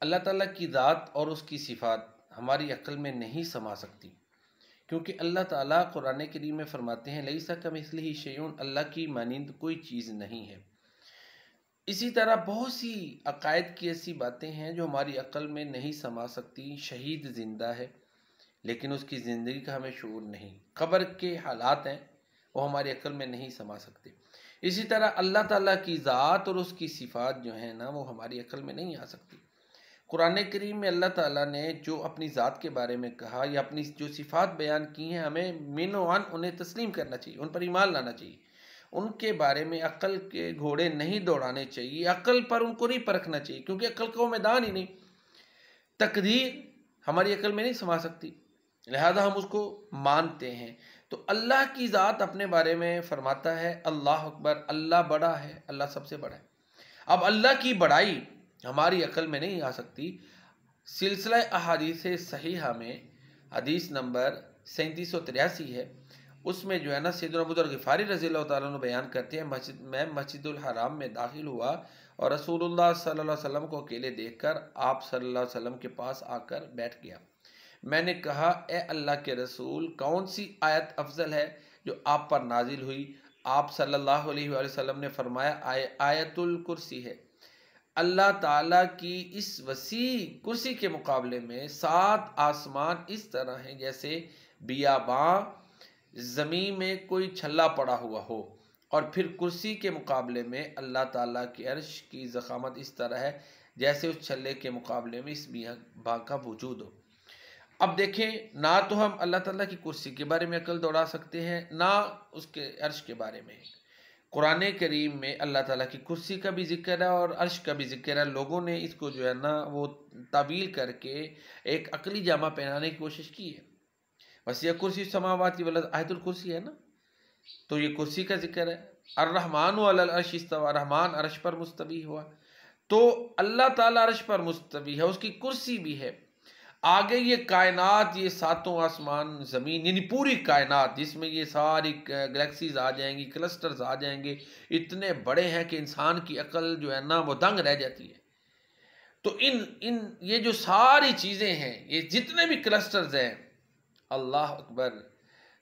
اللہ تعالیٰ کی ذات اور اس کی صفات ہماری عقل میں نہیں سما سکتی، کیونکہ اللہ تعالیٰ قرآن کریم میں فرماتے ہیں لیسا کمثلہ شیء، اللہ کی مانند کوئی چیز نہیں ہے۔ اسی طرح بہت سی عقائد کی ایسی باتیں ہیں جو ہماری عقل میں نہیں سما سکتی۔ شہید زندہ ہے لیکن اس کی زندگی کا ہمیں شعور نہیں، قبر کے حالات ہیں وہ ہماری عقل میں نہیں سما سکتے۔ اسی طرح اللہ تعالیٰ کی ذات اور اس کی صفات جو ہیں نا وہ ہماری عقل میں نہیں آ سکتی۔ قرآن کریم میں اللہ تعالیٰ نے جو اپنی ذات کے بارے میں کہا یا اپنی جو صفات بیان کی ہیں، ہمیں من و عن انہیں تسلیم کرنا چاہیے، ان پر ایمان لانا چاہیے، ان کے بارے میں عقل کے گھوڑے نہیں دوڑانے چاہیے، عقل پر ان کو نہیں پرکھنا چاہیے، کیونکہ عقل کا وہ میدان ہی نہیں۔ تقدیر ہماری عقل میں نہیں سما سکتی، لہذا ہم اس کو مانتے ہیں۔ تو اللہ کی ذات اپنے بارے میں فرماتا ہے اللہ اکبر، اللہ بڑا ہے، اللہ سب سے بڑا ہے۔ اب اللہ کی بڑائی ہماری عقل میں نہیں آ سکتی۔ سلسلہ احادیث صحیحہ میں حدیث نمبر 3783 ہے، اس میں جو ہے نا سیدنا ابو ذر غفاری رضی اللہ تعالیٰ عنہ بیان کرتے ہیں میں مسجد الحرام میں داخل ہوا اور رسول اللہ صلی اللہ علیہ وسلم کو اکیلے دیکھ کر آپ صلی اللہ علیہ وسلم کے پاس آ کر بیٹھ گیا۔ میں نے کہا اے اللہ کے رسول، کون سی آیت افضل ہے جو آپ پر نازل ہوئی؟ آپ صلی اللہ علیہ وآلہ وسلم نے فرمایا آیت الکرسی ہے۔ اللہ تعالیٰ کی اس وسیع کرسی کے مقابلے میں 7 آسمان اس طرح ہیں جیسے بیاباں زمین میں کوئی چھلا پڑا ہوا ہو، اور پھر کرسی کے مقابلے میں اللہ تعالیٰ کی عرش کی ضخامت اس طرح ہے جیسے اس چھلے کے مقابلے میں اس بیاباں کا وجود ہو۔ اب دیکھیں، نہ تو ہم اللہ تعالیٰ کی کرسی کے بارے میں عقل دوڑا سکتے ہیں، نہ اس کے عرش کے بارے میں۔ قرآن کریم میں اللہ تعالیٰ کی کرسی کا بھی ذکر ہے اور عرش کا بھی ذکر ہے۔ لوگوں نے اس کو جو ہے نا وہ تعویل کر کے ایک عقلی جامہ پہنانے کی کوشش کی ہے۔ وسیع کرسی السماوات والارض، آیت الکرسی ہے نا، تو یہ کرسی کا ذکر ہے۔ الرحمن علی العرش استوی، رحمان عرش پر مستوی ہوا، تو اللہ تعالیٰ عرش پر مستوی ہے، اس کی کرسی بھی ہے۔ آگے یہ کائنات، یہ 7 آسمان زمین، یعنی پوری کائنات جس میں یہ ساری گلیکسیز آ جائیں گی، کلسٹرز آ جائیں گے، اتنے بڑے ہیں کہ انسان کی عقل جو ہے نا وہ دنگ رہ جاتی ہے۔ تو یہ جو ساری چیزیں ہیں، یہ جتنے بھی کلسٹرز ہیں، اللہ اکبر،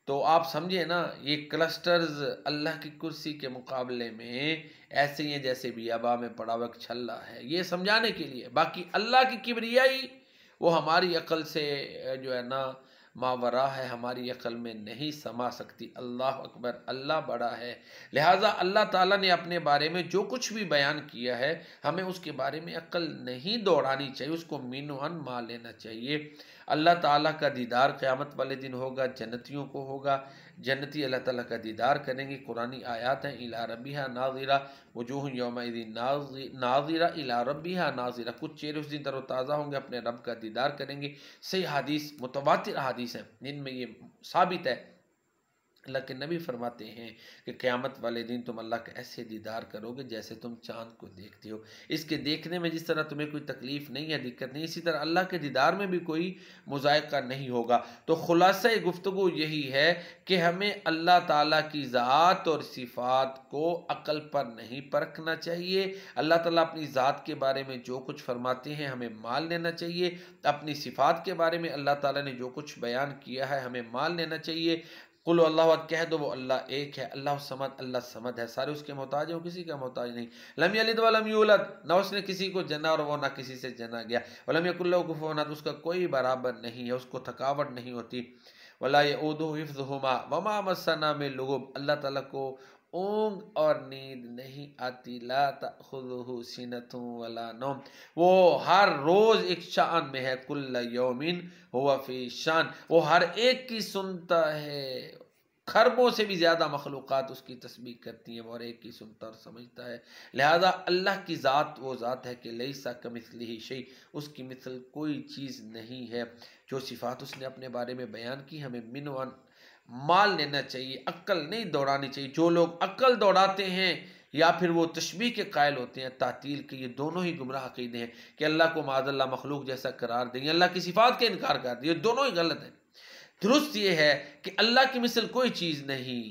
تو آپ سمجھے نا یہ کلسٹرز اللہ کی کرسی کے مقابلے میں ایسے ہی ہیں جیسے بیاباں میں پڑا ہوا چھلا ہے، یہ سمجھانے کے لیے۔ باقی اللہ کی کبریائی وہ ہماری عقل سے جو ہے نا ماورا ہے، ہماری عقل میں نہیں سما سکتی۔ اللہ اکبر، اللہ بڑا ہے، لہٰذا اللہ تعالیٰ نے اپنے بارے میں جو کچھ بھی بیان کیا ہے ہمیں اس کے بارے میں عقل نہیں دوڑانی چاہیے، اس کو من و عن مان لینا چاہیے۔ اللہ تعالیٰ کا دیدار قیامت والے دن ہوگا، جنتیوں کو ہوگا، جنتی اللہ تعالیٰ کا دیدار کریں گے۔ قرآنی آیات ہیں الی ربہا ناظرہ، وجوہ یومئذ ناظرہ الی ربہا ناظرہ، کچھ چہرے اس دن تر و تازہ ہوں گے، اپنے رب کا دیدار کریں گے۔ صحیح حدیث، متواتر حدیث ہیں جن میں یہ ثابت ہے۔ اللہ کے نبی فرماتے ہیں کہ قیامت والے دن تم اللہ کا ایسے دیدار کرو گے جیسے تم چاند کو دیکھتے ہو۔ اس کے دیکھنے میں جس طرح تمہیں کوئی تکلیف نہیں ہے، دقت نہیں، اسی طرح اللہ کے دیدار میں بھی کوئی مذائقہ نہیں ہوگا۔ تو خلاصہ گفتگو یہی ہے کہ ہمیں اللہ تعالیٰ کی ذات اور صفات کو عقل پر نہیں پرکھنا چاہیے۔ اللہ تعالیٰ اپنی ذات کے بارے میں جو کچھ فرماتے ہیں ہمیں مان لینا چاہیے، اپنی صفات کے بارے میں اللہ تعالیٰ نے جو کچھ بیان کیا ہے ہمیں مان لینا چاہیے۔ قل اللہ احد کہہ دو، وہ اللہ ایک ہے، اللہ الصمد، اللہ صمد ہے، سارے اس کے محتاج ہیں، وہ کسی کا محتاج نہیں۔ لم یلد ولم یولد، نہ اس نے کسی کو جنا اور وہ نہ کسی سے جنا گیا۔ ولم یکن لہ کفوا احد، اس کا کوئی برابر نہیں ہے، اس کو تھکاوٹ نہیں ہوتی۔ ولا یؤودہ حفظہما وما مسنا من لغوب، اللہ تعالیٰ کو اونگ اور نیند نہیں آتی۔ لا تأخذہ سنۃ ولا نوم، وہ ہر روز ایک شان میں ہے۔ کل یوم ہوا فی شان، وہ ہر ایک کی سنتا ہے، خربوں سے بھی زیادہ مخلوقات اس کی تسبیح کرتی ہیں، وہ ہر ایک کی سنتا اور سمجھتا ہے۔ لہذا اللہ کی ذات وہ ذات ہے کہ لیسا کمثلہ شیء، اس کی مثل کوئی چیز نہیں ہے۔ جو صفات اس نے اپنے بارے میں بیان کی ہمیں من و عن مان لینا چاہیے، عقل نہیں دوڑانی چاہیے۔ جو لوگ عقل دوڑاتے ہیں یا پھر وہ تشبیہ کے قائل ہوتے ہیں، تعطیل کے، یہ دونوں ہی گمراہ عقیدے ہیں کہ اللہ کو معاذ اللہ مخلوق جیسا قرار دیں، اللہ کی صفات کا انکار کر دیں، یہ دونوں ہی غلط ہیں۔ درست یہ ہے کہ اللہ کی مثل کوئی چیز نہیں،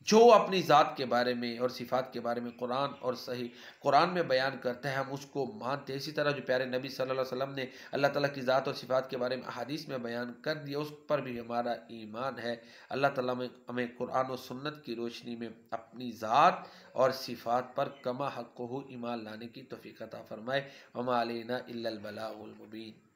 جو اپنی ذات کے بارے میں اور صفات کے بارے میں قرآن اور صحیح قرآن میں بیان کرتے ہیں ہم اس کو مانتے ہیں، اسی طرح جو پیارے نبی صلی اللہ علیہ وسلم نے اللہ تعالیٰ کی ذات اور صفات کے بارے میں احادیث میں بیان کر دیا اس پر بھی ہمارا ایمان ہے۔ اللہ تعالیٰ ہمیں قرآن و سنت کی روشنی میں اپنی ذات اور صفات پر کما حق ایمان لانے کی توفیق عطا فرمائے۔ وما علینا الا البلاغ المبین۔